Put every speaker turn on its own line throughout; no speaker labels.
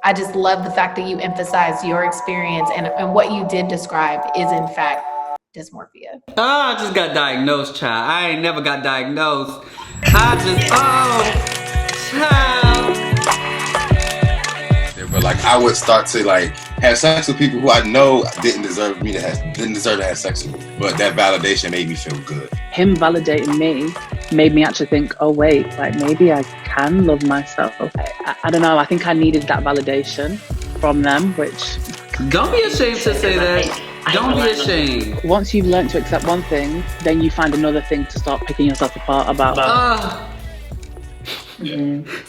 I just love the fact that you emphasize your experience and what you did describe is in fact dysmorphia.
Oh, I just got diagnosed, child. I ain't never got diagnosed. Child.
But like, I would start to like have sex with people who I know didn't deserve to have sex with me. But that validation made me feel good.
Him validating me made me actually think, oh wait, like maybe I can love myself. I don't know, I think I needed that validation from them, which...
Don't be ashamed to say that. Don't be ashamed.
Once you've learned to accept one thing, then you find another thing to start picking yourself apart about.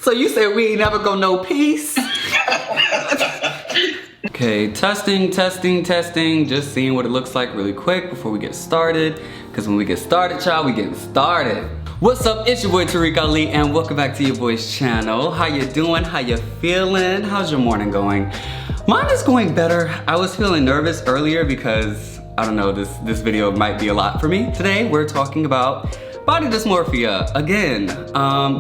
So you said we ain't never gonna know peace? Okay, testing. Just seeing what it looks like really quick before we get started. Because when we get started, child, we getting started. What's up? It's your boy Tarek Ali and welcome back to your boy's channel. How you doing? How you feeling? How's your morning going? Mine is going better. I was feeling nervous earlier because, I don't know, this video might be a lot for me. Today, we're talking about body dysmorphia again.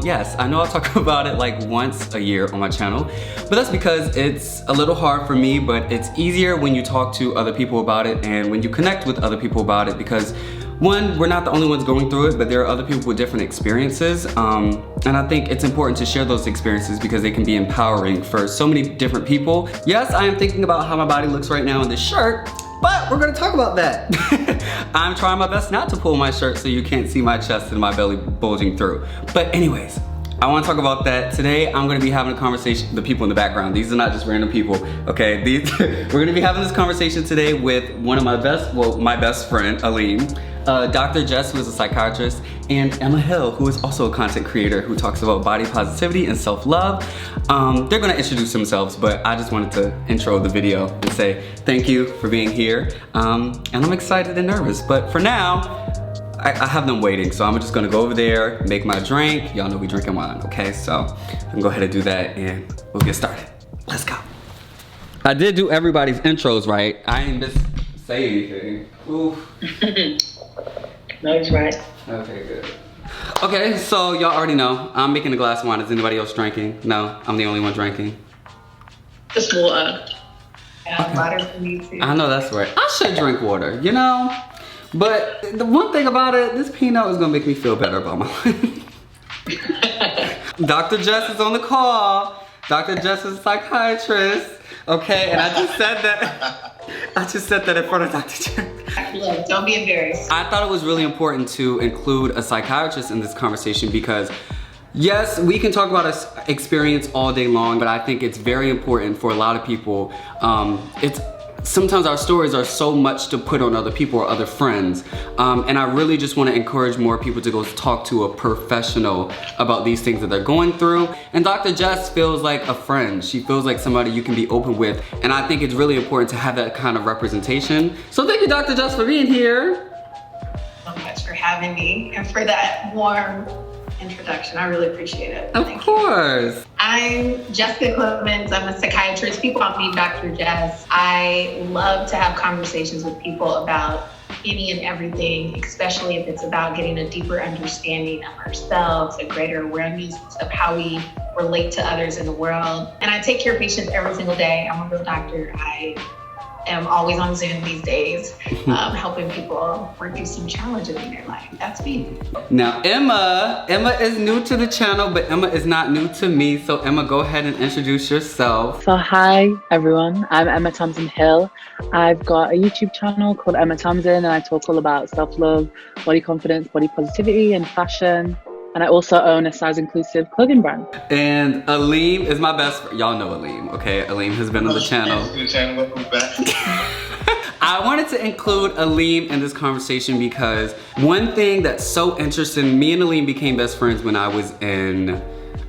Yes, I know I talk about it like once a year on my channel, but that's because it's a little hard for me, but it's easier when you talk to other people about it and when you connect with other people about it because one, we're not the only ones going through it, but there are other people with different experiences. And I think it's important to share those experiences because they can be empowering for so many different people. Yes, I am thinking about how my body looks right now in this shirt, but we're gonna talk about that. I'm trying my best not to pull my shirt so you can't see my chest and my belly bulging through. But anyways, I wanna talk about that. Today, I'm gonna be having a conversation with the people in the background. These are not just random people, okay? We're gonna be having this conversation today with one of my best friend, Aalim. Dr. Jess, who is a psychiatrist, and Emma Hill, who is also a content creator who talks about body positivity and self-love. They're gonna introduce themselves, but I just wanted to intro the video and say thank you for being here. And I'm excited and nervous, but for now, I have them waiting, so I'm just gonna go over there, make my drink. Y'all know we drinking wine, okay? So I can go ahead and do that and we'll get started. Let's go. I did do everybody's intros right. I ain't just say anything. Oof.
No, he's right.
Okay, good. Okay, so y'all already know, I'm making a glass of wine. Is anybody else drinking? No, I'm the only one drinking.
Just water.
Yeah, okay. Water for me too.
I know that's right. I should drink water, you know? But the one thing about it, this Pinot is gonna make me feel better about my life. Dr. Jess is on the call. Dr. Jess is a psychiatrist. Okay, and I just said that in front of Dr. Jess.
Look, don't be embarrassed.
I thought it was really important to include a psychiatrist in this conversation because yes, we can talk about our experience all day long, but I think it's very important for a lot of people. Sometimes our stories are so much to put on other people or other friends. And I really just want to encourage more people to go talk to a professional about these things that they're going through. And Dr. Jess feels like a friend. She feels like somebody you can be open with. And I think it's really important to have that kind of representation. So thank you, Dr. Jess, for being here.
So much for having me and for that warm introduction. I really appreciate it.
Of course.
I'm Jessica Clemens. I'm a psychiatrist. People call me Dr. Jess. I love to have conversations with people about any and everything, especially if it's about getting a deeper understanding of ourselves, a greater awareness of how we relate to others in the world. And I take care of patients every single day. I'm a real doctor. I am always on Zoom these days, helping people work through some challenges in their life. That's me.
Now Emma is new to the channel, but Emma is not new to me. So Emma, go ahead and introduce yourself.
So hi everyone, I'm emmatamsinhill. I've got a YouTube channel called Emmatamsin and I talk all about self-love, body confidence, body positivity and fashion. And I also own a size-inclusive clothing brand. And
Aalim is my best friend. Y'all know Aalim, okay? Aalim has been on the channel. I wanted to include Aalim in this conversation because one thing that's so interesting, me and Aalim became best friends when I was in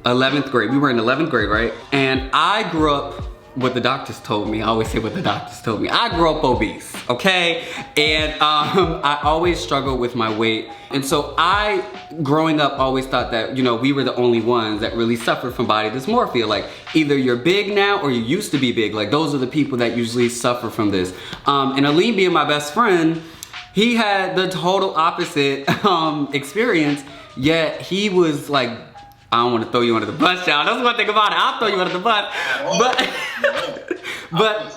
11th grade. We were in 11th grade, right? And I grew up, what the doctors told me, I always say what the doctors told me. I grew up obese, okay? And I always struggled with my weight. And so I, growing up, always thought that, you know, we were the only ones that really suffered from body dysmorphia. Like, either you're big now or you used to be big. Like, those are the people that usually suffer from this. And Aalim being my best friend, he had the total opposite experience, yet he was like, I don't want to throw you under the bus, y'all. That's one thing about it. I'll throw you under the bus. But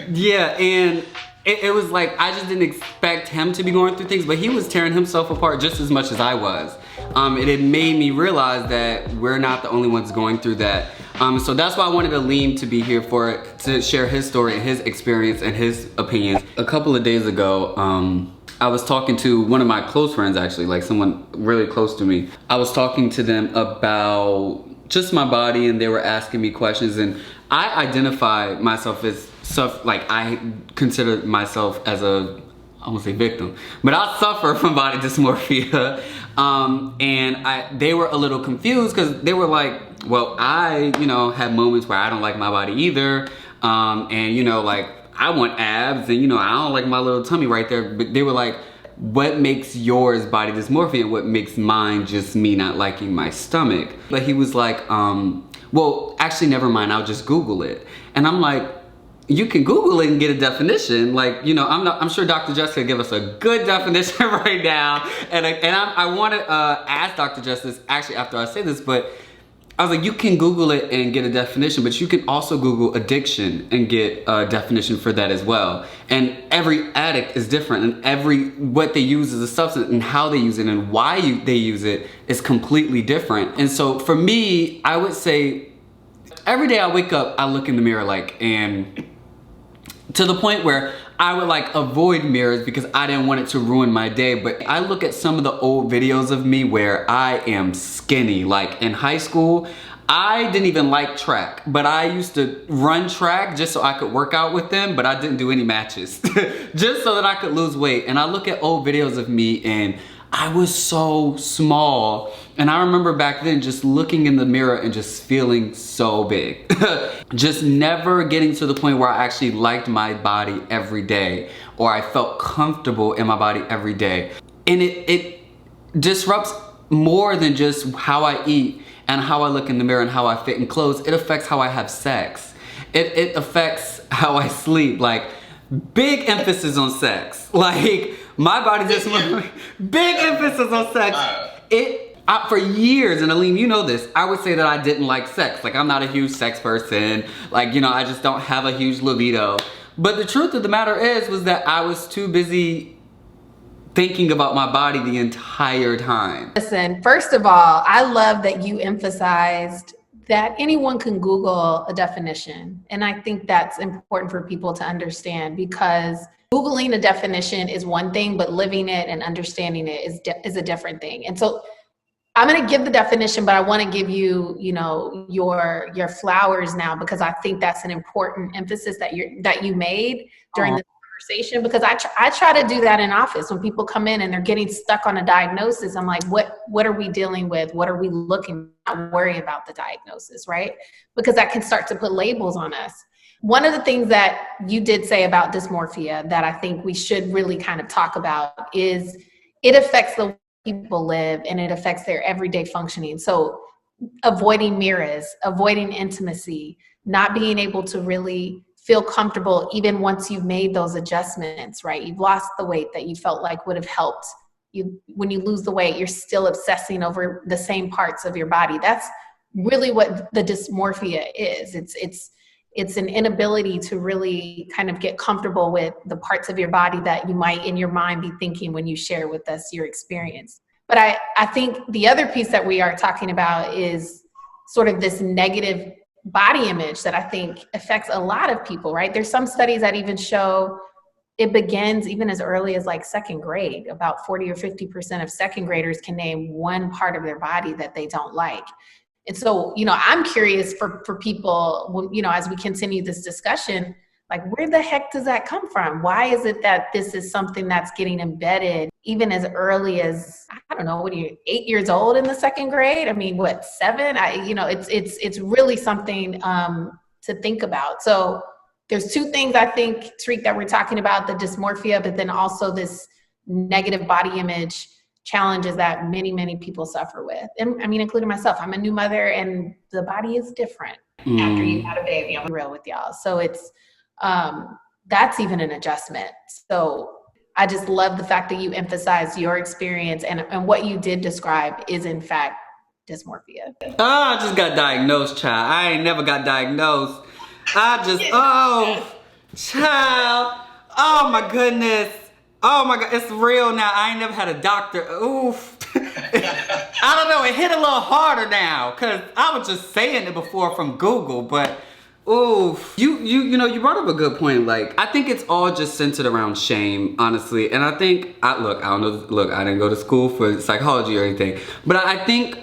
yeah, and it was like, I just didn't expect him to be going through things, but he was tearing himself apart just as much as I was. It made me realize that we're not the only ones going through that. So that's why I wanted Aalim to be here to share his story and his experience and his opinions. A couple of days ago, I was talking to one of my close friends, actually, like someone really close to me. I was talking to them about just my body, and they were asking me questions, and I identify myself as like I consider myself as I won't say victim, but I suffer from body dysmorphia. And they were a little confused because they were like, well, I, have moments where I don't like my body either. And like I want abs, and I don't like my little tummy right there. But they were like, what makes yours body dysmorphia and what makes mine just me not liking my stomach? But he was like, well, actually, never mind, I'll just Google it. And I'm like, you can Google it and get a definition. Like, I'm sure Dr. Jess could give us a good definition right now. And I want to ask Dr. Jess this actually after I say this, but I was like, you can Google it and get a definition, but you can also Google addiction and get a definition for that as well. And every addict is different, and what they use as a substance and how they use it and why they use it is completely different. And so for me, I would say every day I wake up, I look in the mirror and to the point where I would avoid mirrors because I didn't want it to ruin my day. But I look at some of the old videos of me where I am skinny. Like in high school, I didn't even like track, but I used to run track just so I could work out with them, but I didn't do any matches just so that I could lose weight. And I look at old videos of me and I was so small. And I remember back then just looking in the mirror and just feeling so big. Just never getting to the point where I actually liked my body every day, or I felt comfortable in my body every day. And it disrupts more than just how I eat and how I look in the mirror and how I fit in clothes. It affects how I have sex. It affects how I sleep. Like, big emphasis on sex. Like, my body just big emphasis on sex. For years, and Aalim, you know this, I would say that I didn't like sex. Like, I'm not a huge sex person. Like, I just don't have a huge libido. But the truth of the matter was that I was too busy thinking about my body the entire time.
Listen, first of all, I love that you emphasized that anyone can Google a definition. And I think that's important for people to understand, because Googling a definition is one thing, but living it and understanding it is a different thing. And so I'm going to give the definition, but I want to give you, your flowers now, because I think that's an important emphasis that you made during the conversation, because I try to do that in office when people come in and they're getting stuck on a diagnosis. I'm like, what are we dealing with? What are we looking at? Not worry about the diagnosis, right? Because that can start to put labels on us. One of the things that you did say about dysmorphia that I think we should really kind of talk about is it affects the way people live and it affects their everyday functioning. So avoiding mirrors, avoiding intimacy, not being able to really feel comfortable even once you've made those adjustments, right? You've lost the weight that you felt like would have helped you. When you lose the weight, you're still obsessing over the same parts of your body. That's really what the dysmorphia is. It's an inability to really kind of get comfortable with the parts of your body that you might in your mind be thinking when you share with us your experience. But I think the other piece that we are talking about is sort of this negative body image that I think affects a lot of people, right? There's some studies that even show it begins even as early as second grade. About 40 or 50% of second graders can name one part of their body that they don't like. And so, I'm curious for people, as we continue this discussion, where the heck does that come from? Why is it that this is something that's getting embedded even as early as, I don't know, what are you, 8 years old in the second grade? I mean, 7? It's really something to think about. So there's two things I think, Tuh-reek, that we're talking about, the dysmorphia, but then also this negative body image challenges that many, many people suffer with. And I mean, including myself. I'm a new mother and the body is different after you had a baby. I'm real with y'all. So it's, that's even an adjustment. So I just love the fact that you emphasize your experience and what you did describe is in fact dysmorphia.
Oh, I just got diagnosed, child. I ain't never got diagnosed. Child. Oh my goodness. Oh my God, it's real now. I ain't never had a doctor. Oof. I don't know, it hit a little harder now because I was just saying it before from Google, but oof. You know, you brought up a good point. Like, I think it's all just centered around shame, honestly. And I think, I don't know, look, I didn't go to school for psychology or anything, but I think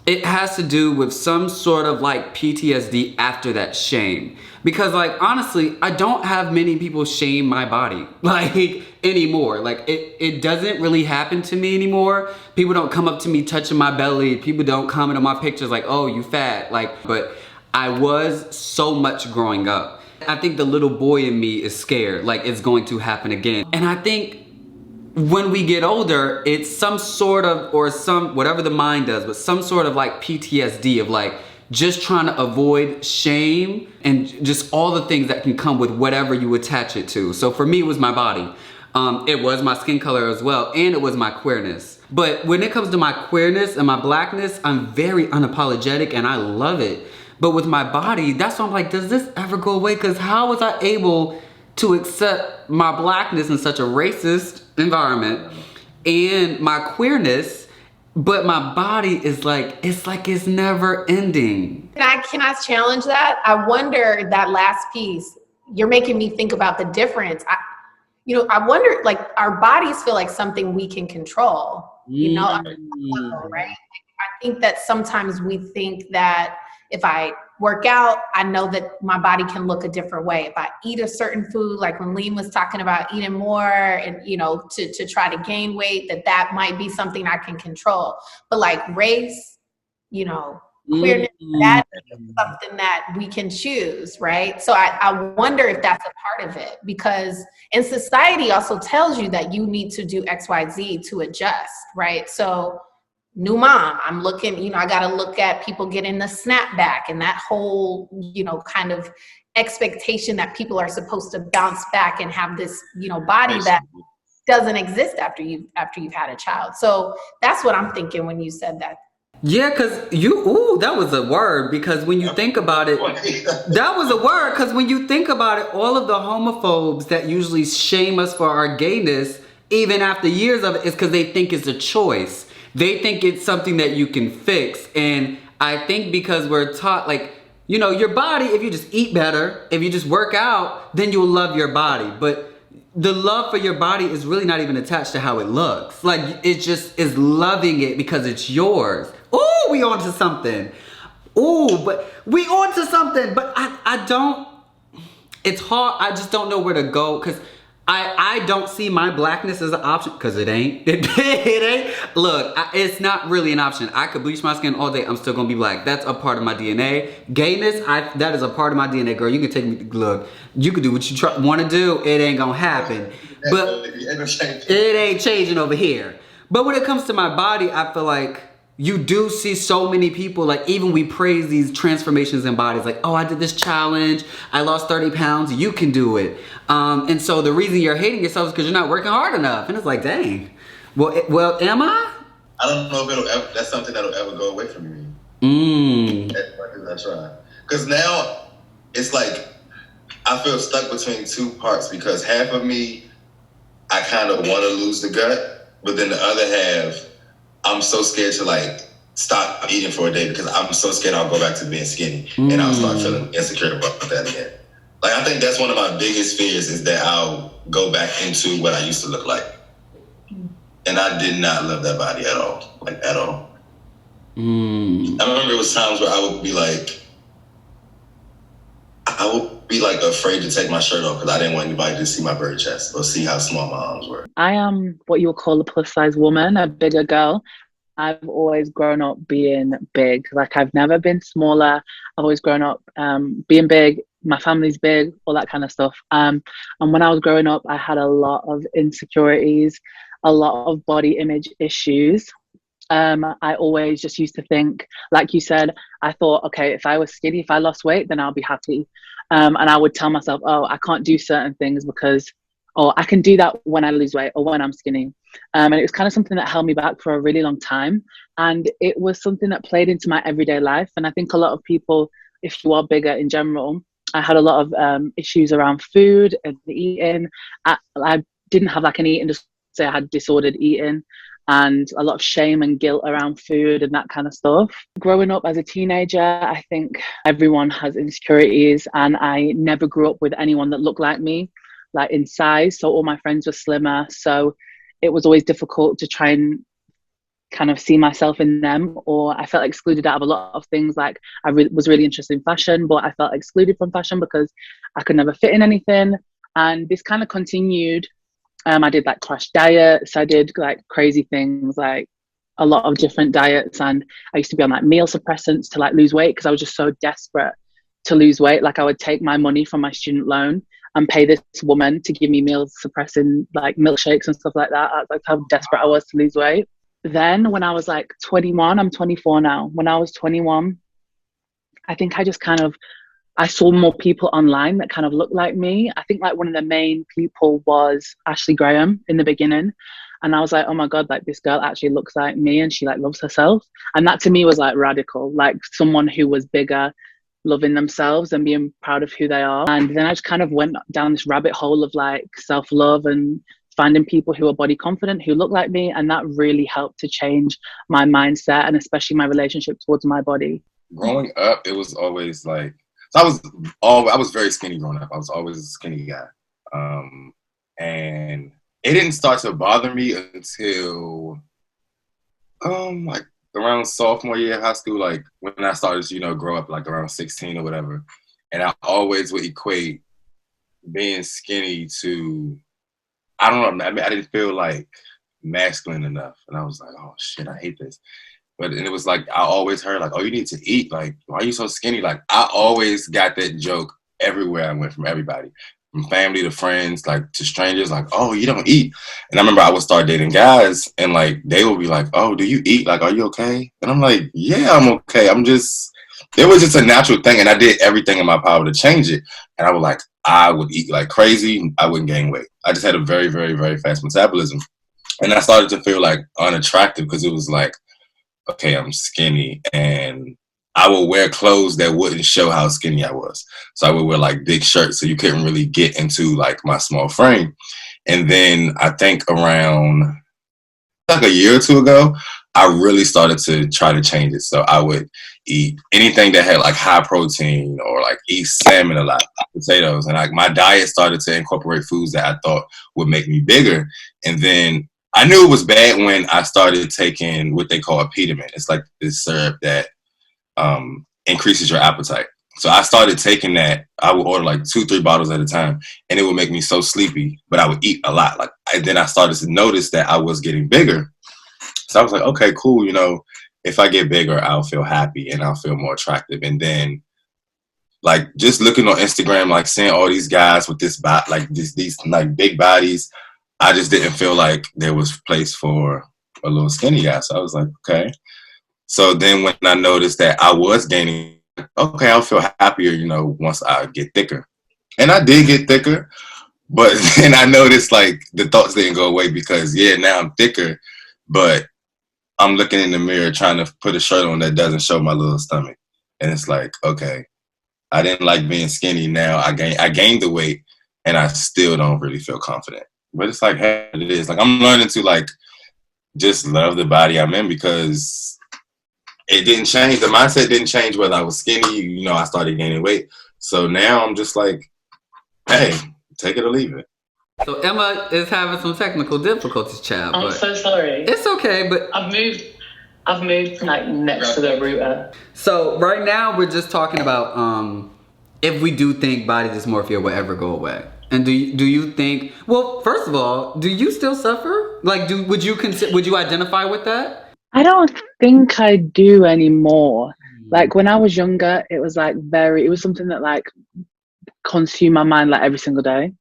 it has to do with some sort of like PTSD after that shame. Because like, honestly, I don't have many people shame my body like anymore. Like it doesn't really happen to me anymore. People don't come up to me touching my belly. People don't comment on my pictures like, oh, you fat. Like, but I was so much growing up. I think the little boy in me is scared, like it's going to happen again. And I think when we get older, it's some sort of, or some, whatever the mind does, but some sort of like PTSD of like just trying to avoid shame and just all the things that can come with whatever you attach it to. So for me, it was my body. It was my skin color as well, and it was my queerness. But when it comes to my queerness and my blackness, I'm very unapologetic and I love it. But with my body, that's why I'm like, does this ever go away? Because how was I able to accept my blackness in such a racist environment and my queerness, but my body is like, it's never ending.
Can I challenge that? I wonder that last piece, you're making me think about the difference. I wonder, like, our bodies feel like something we can control, you know, right? I think that sometimes we think that if I work out, I know that my body can look a different way. If I eat a certain food, like when Liam was talking about eating more and, you know, to try to gain weight, that might be something I can control. But like race, you know, queerness, that is something that we can choose, right? So I wonder if that's a part of it, because in society also tells you that you need to do X, Y, Z to adjust, right? So new mom, I'm looking, you know, I got to look at people getting the snapback and that whole, you know, kind of expectation that people are supposed to bounce back and have this, you know, body that doesn't exist after you've had a child. So that's what I'm thinking when you said that.
Yeah, because that was a word, because when you think about it, that was a word, because when you think about it, all of the homophobes that usually shame us for our gayness, even after years of it, is because they think it's a choice. They think it's something that you can fix. And I think because we're taught, like, you know, your body, if you just eat better, if you just work out, then you'll love your body. But the love for your body is really not even attached to how it looks. Like, it just is loving it because it's yours. Ooh, we onto something. But I don't, it's hard. I just don't know where to go, because I don't see my blackness as an option, because it ain't. It ain't. Look, it's not really an option. I could bleach my skin all day. I'm still going to be black. That's a part of my DNA. Gayness, that is a part of my DNA, girl. You can take me, look, you can do what you want to do. It ain't going to happen. But it ain't changing over here. But when it comes to my body, I feel like you do see so many people, like, even we praise these transformations in bodies, like, oh, I did this challenge, I lost 30 pounds, you can do it. And so the reason you're hating yourself is because you're not working hard enough. And it's like, dang, well, am I?
I don't know if that's something that'll ever go away from me. As much as I try. Because now, it's like, I feel stuck between two parts, because half of me, I kind of want to lose the gut, but then the other half, I'm so scared to like stop eating for a day, because I'm so scared I'll go back to being skinny and I'll start feeling insecure about that again. Like, I think that's one of my biggest fears, is that I'll go back into what I used to look like. And I did not love that body at all, like at all. I remember it was times where I would be like afraid to take my shirt off, because I didn't want anybody to see my bird chest or see how small my arms were.
I am what you would call a plus size woman, a bigger girl. I've always grown up being big. Like, I've never been smaller. I've always grown up being big. My family's big, all that kind of stuff. And when I was growing up, I had a lot of insecurities, a lot of body image issues. I always just used to think, like you said, I thought, okay, if I was skinny, if I lost weight, then I'll be happy. And I would tell myself, oh, I can't do certain things because or I can do that when I lose weight or when I'm skinny. And it was kind of something that held me back for a really long time. And it was something that played into my everyday life. And I think a lot of people, if you are bigger in general, I had a lot of issues around food and eating. I didn't have like an eating disorder. I had disordered eating and a lot of shame and guilt around food and that kind of stuff. Growing up as a teenager, I think everyone has insecurities, and I never grew up with anyone that looked like me, like in size. So all my friends were slimmer. So it was always difficult to try and kind of see myself in them, or I felt excluded out of a lot of things. Like I was really interested in fashion, but I felt excluded from fashion because I could never fit in anything. And this kind of continued. I did like crash diets. I did like crazy things, like a lot of different diets. And I used to be on like meal suppressants to like lose weight because I was just so desperate to lose weight. Like I would take my money from my student loan and pay this woman to give me meal suppressing like milkshakes and stuff like that. That's how desperate I was to lose weight. Then when I was like 21, I'm 24 now. When I was 21, I think I just kind of, I saw more people online that kind of looked like me. I think like one of the main people was Ashley Graham in the beginning. And I was like, oh my God, like this girl actually looks like me and she like loves herself. And that to me was like radical, like someone who was bigger, loving themselves and being proud of who they are. And then I just kind of went down this rabbit hole of like self-love and finding people who are body confident, who look like me. And that really helped to change my mindset and especially my relationship towards my body.
Growing up, it was always like, so I was very skinny growing up. I was always a skinny guy. And it didn't start to bother me until like around sophomore year of high school, like when I started to, grow up like around 16 or whatever. And I always would equate being skinny to, I don't know, I mean, I didn't feel like masculine enough. And I was like, oh shit, I hate this. But and it was like, I always heard like, oh, you need to eat. Like, why are you so skinny? Like, I always got that joke everywhere I went, from everybody, from family to friends, like to strangers, like, oh, you don't eat. And I remember I would start dating guys and like, they would be like, oh, do you eat? Like, are you okay? And I'm like, yeah, I'm okay. It was just a natural thing. And I did everything in my power to change it. And I would eat like crazy. I wouldn't gain weight. I just had a very, very, very fast metabolism. And I started to feel like unattractive because it was like, okay, I'm skinny, and I would wear clothes that wouldn't show how skinny I was. So I would wear like big shirts so you couldn't really get into like my small frame. And then I think around like a year or two ago, I really started to try to change it. So I would eat anything that had like high protein or like eat salmon a lot, potatoes. And like my diet started to incorporate foods that I thought would make me bigger. And then I knew it was bad when I started taking what they call a pediment. It's like this syrup that increases your appetite. So I started taking that. I would order like 2-3 bottles at a time, and it would make me so sleepy, but I would eat a lot. Then I started to notice that I was getting bigger. So I was like, okay, cool. If I get bigger, I'll feel happy and I'll feel more attractive. And then like just looking on Instagram, like seeing all these guys with this these like big bodies, I just didn't feel like there was place for a little skinny guy. So I was like, okay. So then when I noticed that I was gaining, okay, I'll feel happier, once I get thicker. And I did get thicker, but then I noticed like the thoughts didn't go away because now I'm thicker, but I'm looking in the mirror trying to put a shirt on that doesn't show my little stomach. And it's like, okay, I didn't like being skinny. Now I gained the weight and I still don't really feel confident. But it's like, hey, it is. Like, I'm learning to, like, just love the body I'm in because it didn't change. The mindset didn't change whether I was skinny. I started gaining weight. So now I'm just like, hey, take it or leave it.
So Emma is having some technical difficulties, child.
I'm so sorry.
It's okay, but
I've moved like next to the router.
So right now we're just talking about if we do think body dysmorphia will ever go away. And do you think? Well, first of all, do you still suffer? Like, would you identify with that?
I don't think I do anymore. Like when I was younger, it was like it was something that like consumed my mind like every single day.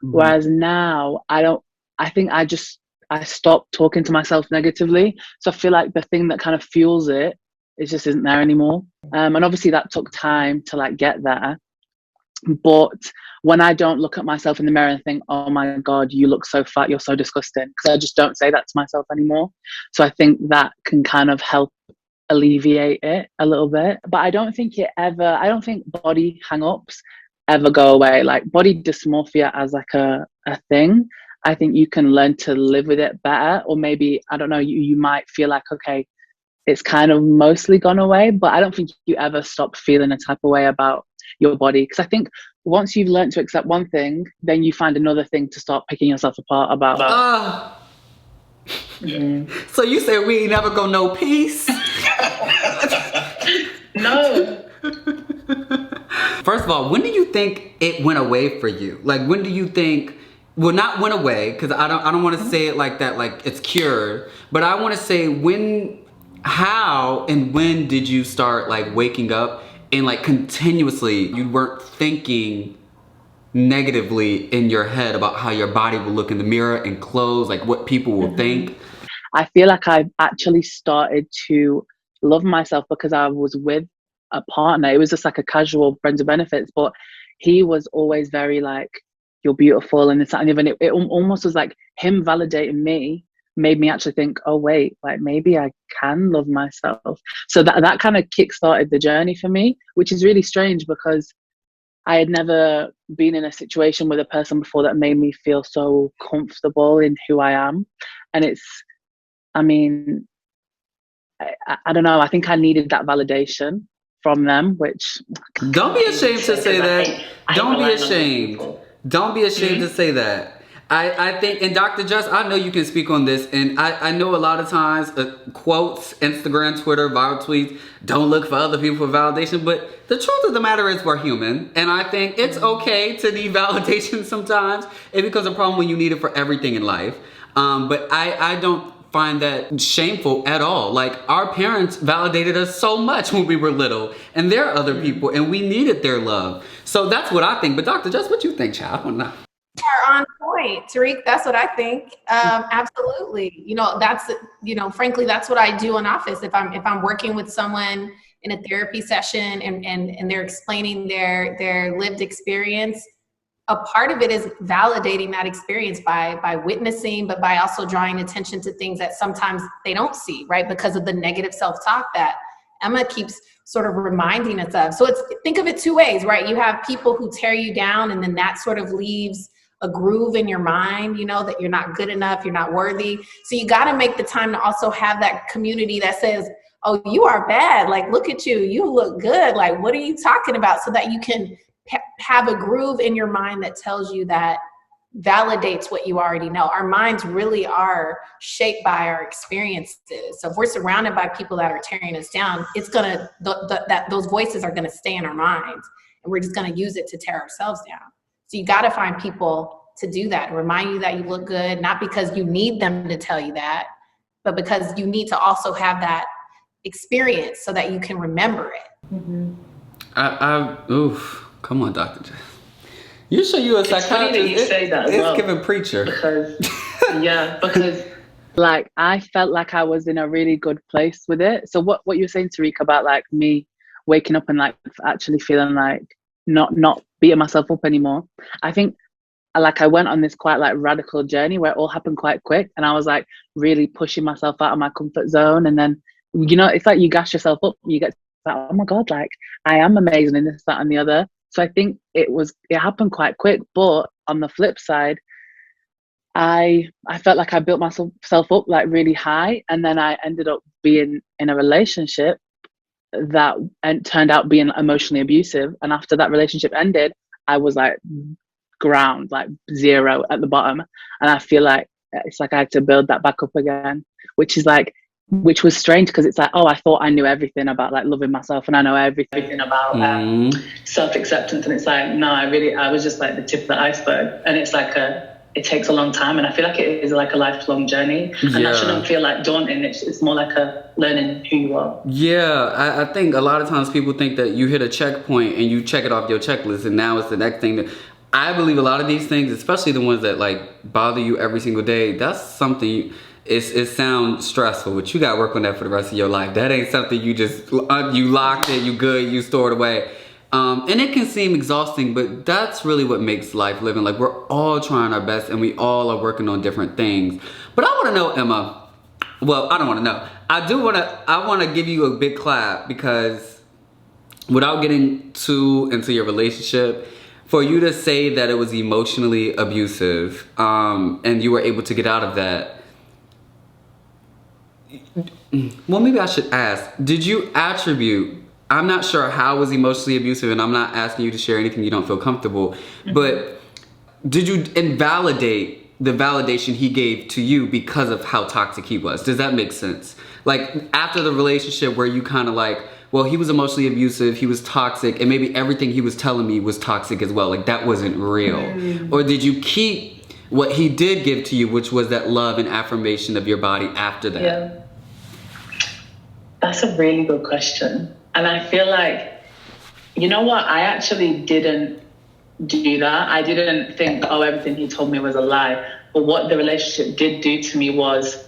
Mm-hmm. Whereas now, I think I stopped talking to myself negatively. So I feel like the thing that kind of fuels it just isn't there anymore. And obviously that took time to like get there. But when I don't look at myself in the mirror and think, oh my God, you look so fat, you're so disgusting, because I just don't say that to myself anymore. So I think that can kind of help alleviate it a little bit. But I don't think body hang-ups ever go away. Like body dysmorphia as like a thing, I think you can learn to live with it better. Or maybe, I don't know, you might feel like, okay, it's kind of mostly gone away, but I don't think you ever stop feeling a type of way about your body. Because I think once you've learned to accept one thing, then you find another thing to start picking yourself apart about.
So you say we ain't never gonna know peace?
No.
First of all, when do you think it went away for you? Like, when do you think, well, not went away, because I don't want to say it like that, like it's cured, but I want to say how and when did you start like waking up and like continuously you weren't thinking negatively in your head about how your body will look in the mirror and clothes, like what people will think?
I feel like I've actually started to love myself because I was with a partner. It was just like a casual friends of benefits, but he was always very like, you're beautiful and this, that, and the other. And it almost was like him validating me made me actually think, oh wait, like maybe I can love myself. So that kind of kick-started the journey for me, which is really strange because I had never been in a situation with a person before that made me feel so comfortable in who I am. And I don't know, I think I needed that validation from them, which...
Don't be ashamed to say that. Don't be ashamed. Don't be ashamed to say that. I think, and Dr. Just, I know you can speak on this, and I know a lot of times quotes, Instagram, Twitter, viral tweets, don't look for other people for validation, but the truth of the matter is we're human, and I think it's okay to need validation sometimes. It becomes a problem when you need it for everything in life, but I don't find that shameful at all. Like, our parents validated us so much when we were little, and there are other people, and we needed their love. So that's what I think. But Dr. Just, what you think, child? I don't know.
Are on point, Tuh-reek. That's what I think. Absolutely. Frankly, that's what I do in office. If I'm working with someone in a therapy session and they're explaining their lived experience, a part of it is validating that experience by witnessing, but by also drawing attention to things that sometimes they don't see, right? Because of the negative self-talk that Emma keeps sort of reminding us of. So think of it two ways, right? You have people who tear you down, and then that sort of leaves a groove in your mind, that you're not good enough, you're not worthy. So you got to make the time to also have that community that says, oh, you are bad. Like, look at you, you look good. Like, what are you talking about? So that you can have a groove in your mind that tells you, that validates what you already know. Our minds really are shaped by our experiences. So if we're surrounded by people that are tearing us down, it's gonna, those voices are gonna stay in our minds, and we're just gonna use it to tear ourselves down. So you got to find people to do that, remind you that you look good, not because you need them to tell you that, but because you need to also have that experience so that you can remember it.
Come on, Dr. J. You sure you're a psychiatrist?
You say that
it's giving preacher.
Because like I felt like I was in a really good place with it. So what you're saying, Tuh-reek, about like me waking up and like actually feeling like not beating myself up anymore. I think like I went on this quite like radical journey where it all happened quite quick, and I was like really pushing myself out of my comfort zone. And then, it's like you gas yourself up, you get like, oh my God, like I am amazing in this, that, and the other. So I think it happened quite quick. But on the flip side, I felt like I built myself up like really high, and then I ended up being in a relationship that turned out being emotionally abusive. And after that relationship ended, I was like ground, like zero at the bottom. And I feel like it's like I had to build that back up again, which was strange, because it's like, oh, I thought I knew everything about like loving myself, and I know everything about self-acceptance. And it's like, no, I was just like the tip of the iceberg. And it's like it takes a long time, and I feel like it is like a lifelong journey, and that shouldn't feel like daunting. It's more like a learning who you are.
I think a lot of times people think that you hit a checkpoint and you check it off your checklist, and now it's the next thing. That I believe a lot of these things, especially the ones that like bother you every single day, that's something it sounds stressful, but you gotta work on that for the rest of your life. That ain't something you just you locked it, you good, you stored away. And it can seem exhausting, but that's really what makes life living. Like, we're all trying our best and we all are working on different things. But I want to know, Emma, well, I don't want to know. I want to give you a big clap, because without getting too into your relationship, for you to say that it was emotionally abusive, and you were able to get out of that. Well, maybe I should ask, did you attribute, I'm not sure how it was emotionally abusive, and I'm not asking you to share anything you don't feel comfortable, but did you invalidate the validation he gave to you because of how toxic he was? Does that make sense? Like, after the relationship where you kind of like, well, he was emotionally abusive, he was toxic, and maybe everything he was telling me was toxic as well. Like, that wasn't real. Or did you keep what he did give to you, which was that love and affirmation of your body after that?
Yeah. That's a really good question. And I feel like, you know what? I actually didn't do that. I didn't think, oh, everything he told me was a lie. But what the relationship did do to me was,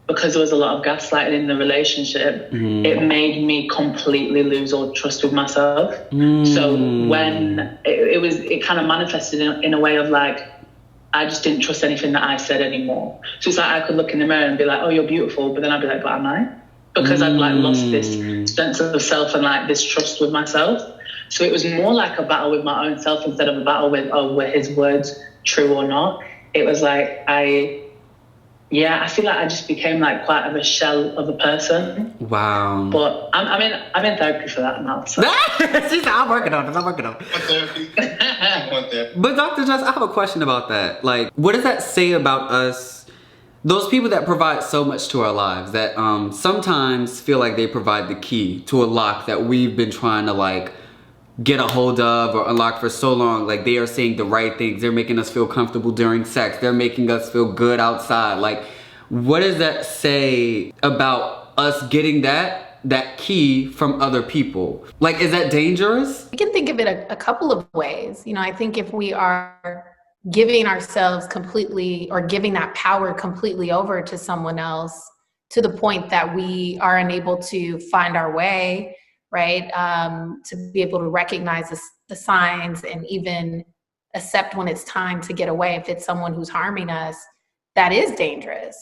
because there was a lot of gaslighting in the relationship, it made me completely lose all trust with myself. So when it kind of manifested in a way of like, I just didn't trust anything that I said anymore. So it's like I could look in the mirror and be like, oh, you're beautiful. But then I'd be like, but am I? Because I'd like lost this sense of self and like this trust with myself. So it was more like a battle with my own self instead of a battle with, oh, were his words true or not? It was like I feel like I just became like quite of a shell of a person.
Wow.
But I'm in therapy for that now. So.
She said, I'm working on it. But Dr. Jess, I have a question about that. Like, what does that say about us? Those people that provide so much to our lives, that sometimes feel like they provide the key to a lock that we've been trying to like get a hold of or unlock for so long. Like, they are saying the right things. They're making us feel comfortable during sex. They're making us feel good outside. Like, what does that say about us getting that key from other people? Like, is that dangerous?
We can think of it a couple of ways. You know, I think if we are giving ourselves completely, or giving that power completely over to someone else, to the point that we are unable to find our way, right? To be able to recognize the signs and even accept when it's time to get away. If it's someone who's harming us, that is dangerous.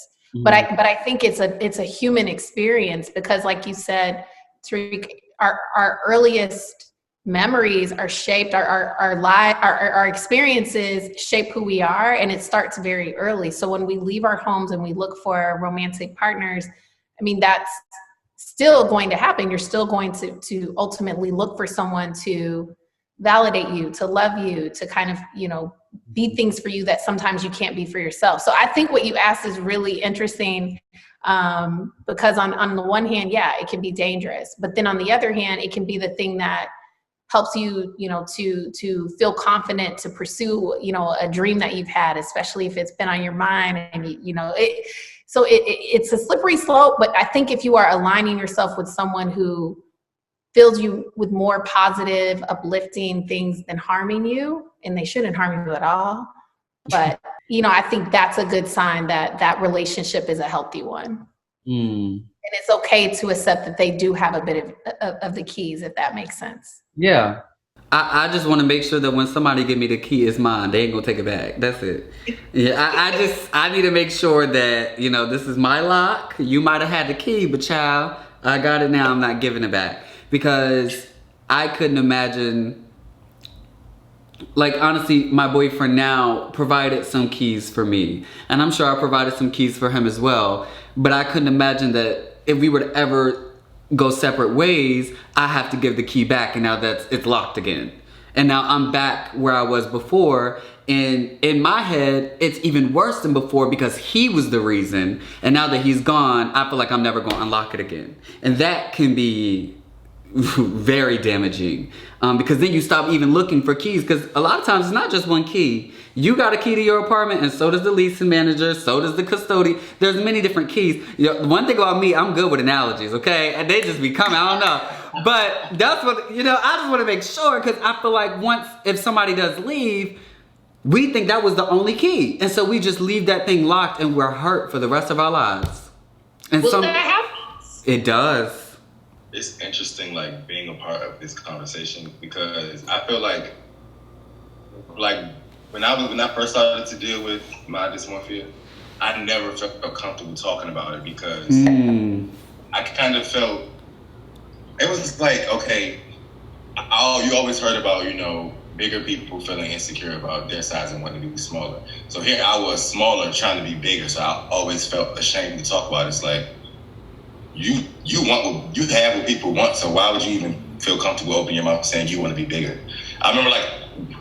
But I think it's a human experience, because like you said, Tuh-reek, our earliest memories are shaped, our experiences shape who we are, and it starts very early. So when we leave our homes and we look for romantic partners, I mean, that's still going to happen. You're still going to ultimately look for someone to validate you, to love you, to kind of, you know, be things for you that sometimes you can't be for yourself. So I think what you asked is really interesting, because on the one hand, yeah, it can be dangerous, but then on the other hand, it can be the thing that helps you, you know, to feel confident to pursue, you know, a dream that you've had, especially if it's been on your mind, and it's a slippery slope. But I think if you are aligning yourself with someone who fills you with more positive, uplifting things than harming you, and they shouldn't harm you at all, but you know, I think that's a good sign that that relationship is a healthy one. And it's okay to accept that they do have a bit of the keys, if that makes sense.
Yeah. I just want to make sure that when somebody give me the key, it's mine. They ain't gonna take it back. That's it. Yeah, I need to make sure that, you know, this is my lock. You might have had the key, but child, I got it now. I'm not giving it back. Because I couldn't imagine, like, honestly, my boyfriend now provided some keys for me. And I'm sure I provided some keys for him as well. But I couldn't imagine that if we were to ever go separate ways, I have to give the key back, and now it's locked again. And now I'm back where I was before, and in my head, it's even worse than before because he was the reason. And now that he's gone, I feel like I'm never gonna unlock it again. And that can be very damaging, because then you stop even looking for keys, because a lot of times it's not just one key. You got a key to your apartment, and so does the leasing manager, so does the custodian. There's many different keys. You know, one thing about me, I'm good with analogies, okay? And they just be coming, I don't know. But that's what, you know, I just want to make sure, because I feel like if somebody does leave, we think that was the only key. And so we just leave that thing locked, and we're hurt for the rest of our lives. And
that happens.
It does.
it's interesting, like, being a part of this conversation, because I feel like when I first started to deal with my dysmorphia, I never felt comfortable talking about it, because I kind of felt it was like, okay, you always heard about, you know, bigger people feeling insecure about their size and wanting to be smaller. So here I was smaller trying to be bigger, so I always felt ashamed to talk about it. It's like, you have what people want, so why would you even feel comfortable opening your mouth saying you want to be bigger? I remember, like,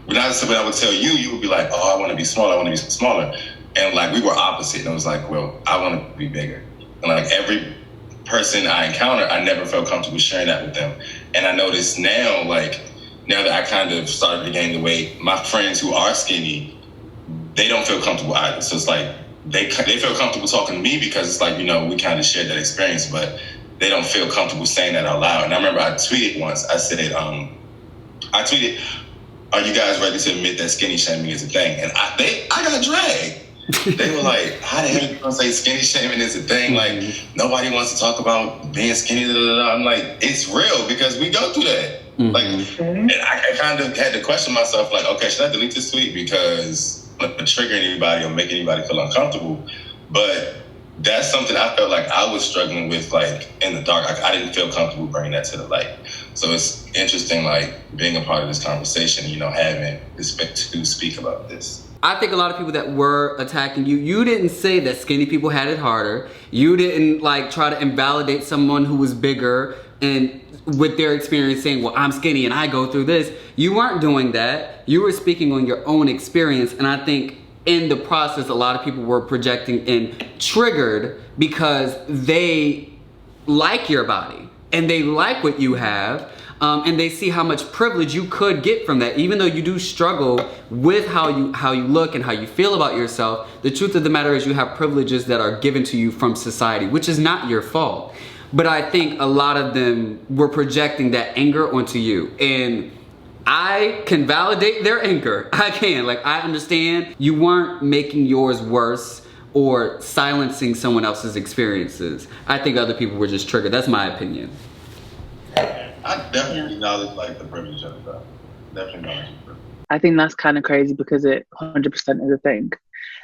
when I would tell you, you would be like, oh, I want to be smaller, I want to be smaller. And like, we were opposite, and I was like, well, I want to be bigger. And like, every person I encounter, I never felt comfortable sharing that with them. And I notice now, like, now that I kind of started to gain the weight, my friends who are skinny, they don't feel comfortable either. So it's like, they feel comfortable talking to me because it's like, you know, we kind of shared that experience, but they don't feel comfortable saying that out loud. And I remember I tweeted once, I said, are you guys ready to admit that skinny shaming is a thing? And I got dragged. They were like, how the hell are you gonna say skinny shaming is a thing? Like, nobody wants to talk about being skinny. I'm like, it's real, because we go through that. Like, and I kind of had to question myself, like, okay, should I delete this tweet because I'm not trigger anybody or make anybody feel uncomfortable? But that's something I felt like I was struggling with, like, in the dark. I didn't feel comfortable bringing that to the light. So it's interesting, like, being a part of this conversation, you know, having respect to speak about this.
I think a lot of people that were attacking you, you didn't say that skinny people had it harder. You didn't, like, try to invalidate someone who was bigger and with their experience saying, well, I'm skinny and I go through this. You weren't doing that. You were speaking on your own experience. And I think in the process, a lot of people were projecting and triggered because they like your body and they like what you have. And they see how much privilege you could get from that. Even though you do struggle with how you look and how you feel about yourself, the truth of the matter is you have privileges that are given to you from society, which is not your fault. But I think a lot of them were projecting that anger onto you. And I can validate their anger. I can. Like, I understand you weren't making yours worse or silencing someone else's experiences. I think other people were just triggered. That's my opinion.
I definitely acknowledge, like, the privilege of that. Definitely acknowledge the privilege.
I think that's kind of crazy because it 100% is a thing.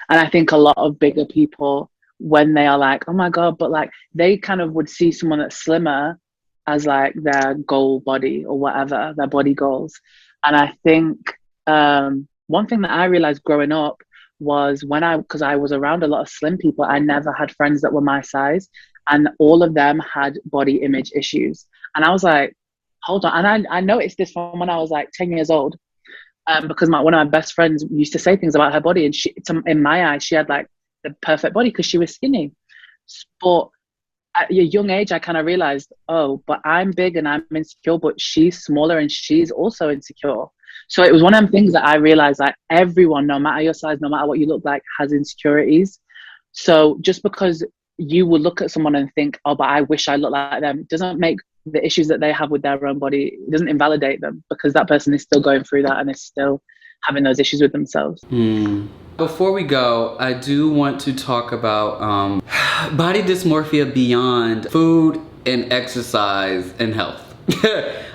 And I think a lot of bigger people, when they are like, oh my God, but like, they kind of would see someone that's slimmer as like their goal body or whatever, their body goals. And I think one thing that I realized growing up was because I was around a lot of slim people, I never had friends that were my size, and all of them had body image issues. And I was like, hold on. And I noticed this from when I was like 10 years old, because one of my best friends used to say things about her body, and in my eyes, she had like the perfect body because she was skinny. But at a young age, I kind of realized, oh, but I'm big and I'm insecure, but she's smaller and she's also insecure. So it was one of them things that I realized, like, everyone, no matter your size, no matter what you look like, has insecurities. So just because you will look at someone and think, oh, but I wish I looked like them, doesn't make the issues that they have with their own body, it doesn't invalidate them, because that person is still going through that and is still having those issues with themselves.
Before we go, I do want to talk about body dysmorphia beyond food and exercise and health.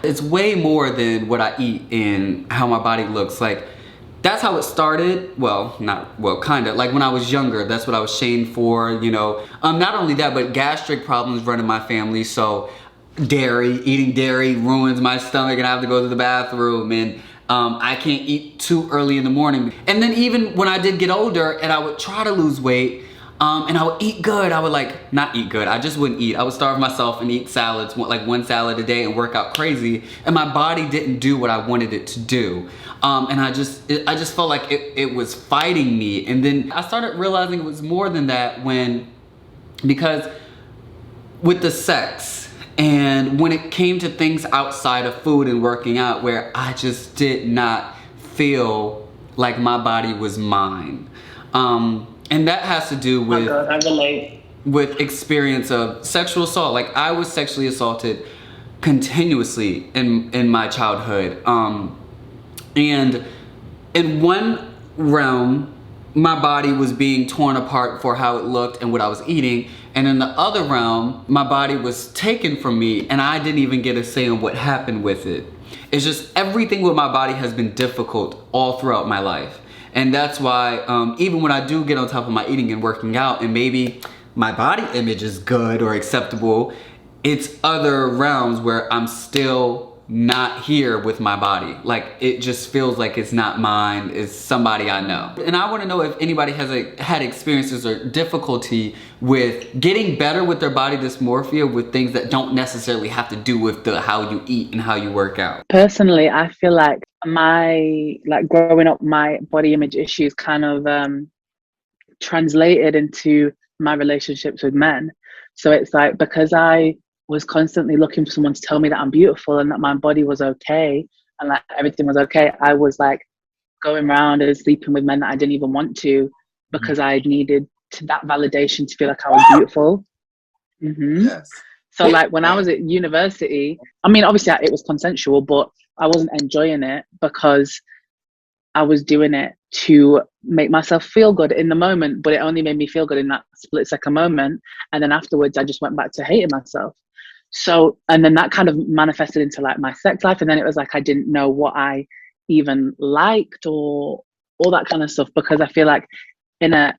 It's way more than what I eat and how my body looks. Like, that's how it started. Kind of. Like, when I was younger, that's what I was shamed for, you know. Not only that, but gastric problems run in my family. So eating dairy ruins my stomach and I have to go to the bathroom, and I can't eat too early in the morning. And then even when I did get older and I would try to lose weight, and I would eat good, I would not eat good, I just wouldn't eat. I would starve myself and eat salads, like one salad a day, and work out crazy. And my body didn't do what I wanted it to do. And I just felt like it was fighting me. And then I started realizing it was more than that because with the sex, and when it came to things outside of food and working out, where I just did not feel like my body was mine. And that has to do with,
I relate,
with experience of sexual assault. Like, I was sexually assaulted continuously in my childhood. And in one realm, my body was being torn apart for how it looked and what I was eating. And in the other realm, my body was taken from me and I didn't even get a say in what happened with it. It's just everything with my body has been difficult all throughout my life. And that's why even when I do get on top of my eating and working out and maybe my body image is good or acceptable, it's other realms where I'm still not here with my body. Like, it just feels like it's not mine, it's somebody I know. And I want to know if anybody has had experiences or difficulty with getting better with their body dysmorphia with things that don't necessarily have to do with how you eat and how you work out.
Personally, I feel like growing up, my body image issues kind of translated into my relationships with men. So it's like, because I was constantly looking for someone to tell me that I'm beautiful and that my body was okay and that everything was okay, I was like going around and sleeping with men that I didn't even want to because I needed that validation to feel like I was beautiful.
Yes.
So like when I was at university, I mean, obviously it was consensual, but I wasn't enjoying it because I was doing it to make myself feel good in the moment, but it only made me feel good in that split second moment. And then afterwards, I just went back to hating myself. So, and then that kind of manifested into like my sex life. And then it was like, I didn't know what I even liked or all that kind of stuff, because I feel like in a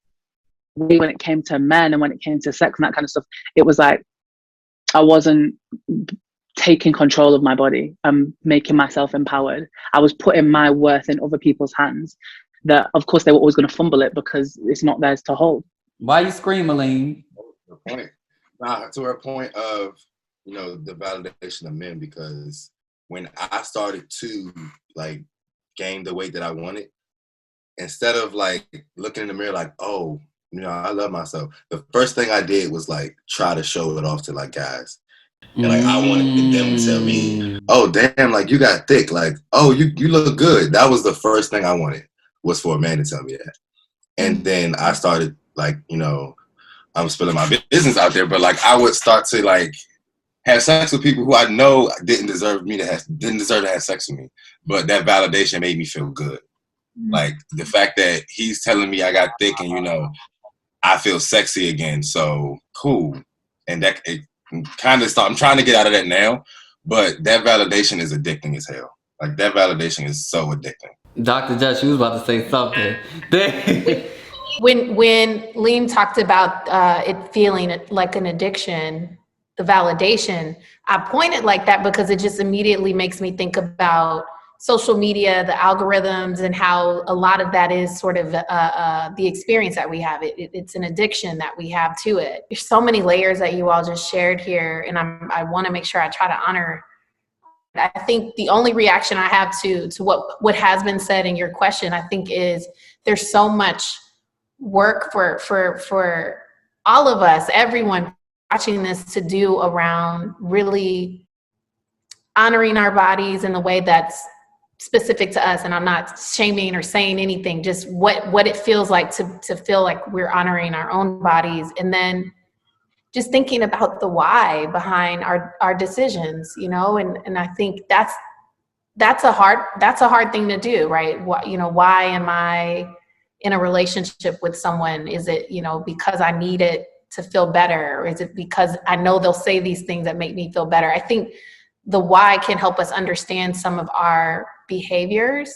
way, when it came to men and when it came to sex and that kind of stuff, it was like, I wasn't taking control of my body and making myself empowered. I was putting my worth in other people's hands that, of course, they were always going to fumble it because it's not theirs to hold.
Why you scream, Aalim?
To her point of, the validation of men, because when I started to like gain the weight that I wanted, instead of like looking in the mirror like, oh, I love myself, the first thing I did was like try to show it off to like guys. And like I wanted them to tell me, oh damn, like you got thick, like, oh you look good. That was the first thing I wanted, was for a man to tell me that. And then I started like, I'm spilling my business out there, but like I would start to like have sex with people who I know didn't deserve to have sex with me. But that validation made me feel good. Like the fact that he's telling me I got thick and I feel sexy again. So cool. And that it kind of I'm trying to get out of that now, but that validation is addicting as hell. Like that validation is so addicting.
Dr. Jess, you was about to say something.
When Liam talked about it feeling like an addiction, the validation, I pointed like that because it just immediately makes me think about social media, the algorithms, and how a lot of that is sort of the experience that we have. It's an addiction that we have to it. There's so many layers that you all just shared here, and I want to make sure I try to honor. I think the only reaction I have to what has been said in your question, I think, is there's so much work for all of us, everyone watching this, to do around really honoring our bodies in a way that's specific to us. And I'm not shaming or saying anything, just what it feels like to feel like we're honoring our own bodies. And then just thinking about the why behind our decisions, and I think that's a hard thing to do, right? Why am I in a relationship with someone? Is it, because I need it to feel better? Or is it because I know they'll say these things that make me feel better? I think the why can help us understand some of our behaviors.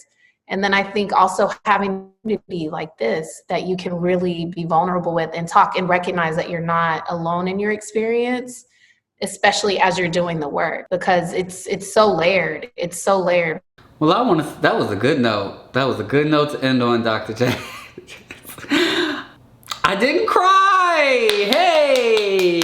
And then I think also having community like this that you can really be vulnerable with and talk and recognize that you're not alone in your experience, especially as you're doing the work, because it's so layered. It's so layered.
Well, that was a good note. That was a good note to end on, Dr. J. I didn't cry. Hey.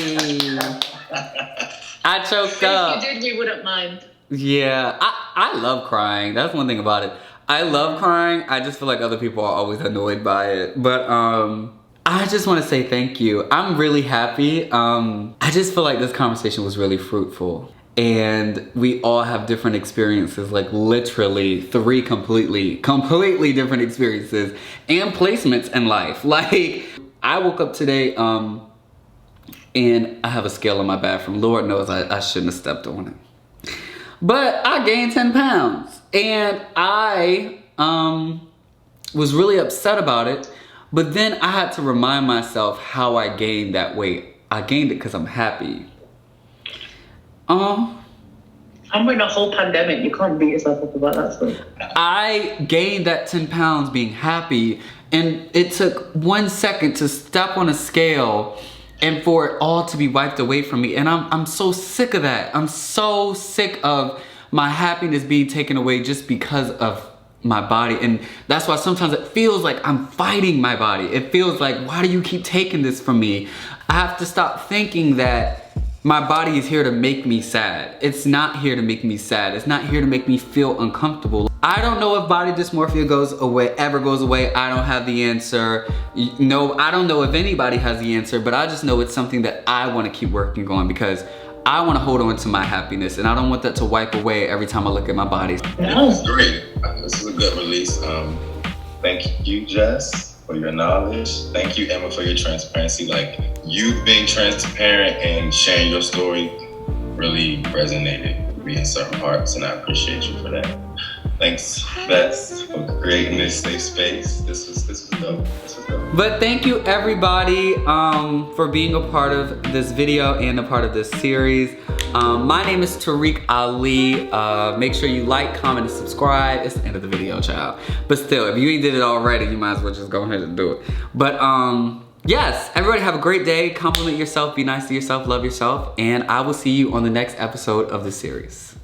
I choked up.
If you did, we wouldn't mind.
Yeah, I love crying. That's one thing about it. I love crying. I just feel like other people are always annoyed by it. But I just want to say thank you. I'm really happy. I just feel like this conversation was really fruitful. And we all have different experiences, like literally 3 completely different experiences and placements in life. Like, I woke up today and I have a scale in my bathroom. Lord knows I shouldn't have stepped on it. But I gained 10 pounds and I was really upset about it. But then I had to remind myself how I gained that weight I gained it because I'm happy.
I'm in a whole pandemic. You can't beat yourself up about that stuff.
I gained that 10 pounds being happy, and it took 1 second to step on a scale and for it all to be wiped away from me. And I'm so sick of that. I'm so sick of my happiness being taken away just because of my body. And that's why sometimes it feels like I'm fighting my body. It feels like, why do you keep taking this from me? I have to stop thinking that my body is here to make me sad. It's not here to make me sad. It's not here to make me feel uncomfortable. I don't know if body dysmorphia ever goes away. I don't have the answer. No, I don't know if anybody has the answer, but I just know it's something that I want to keep working on because I want to hold on to my happiness, and I don't want that to wipe away every time I look at my body.
That's great. This is a good release. Thank you, Jess, for your knowledge. Thank you, Emma, for your transparency. Like, you being transparent and sharing your story really resonated with me in certain parts, and I appreciate you for that. Thanks, Beth, for creating this safe space. This was dope. This was dope.
But thank you, everybody, for being a part of this video and a part of this series. My name is Tuh-reek Ali. Make sure you like, comment, and subscribe. It's the end of the video, child. But still, if you ain't did it already, you might as well just go ahead and do it. But yes, everybody have a great day. Compliment yourself, be nice to yourself, love yourself, and I will see you on the next episode of this series.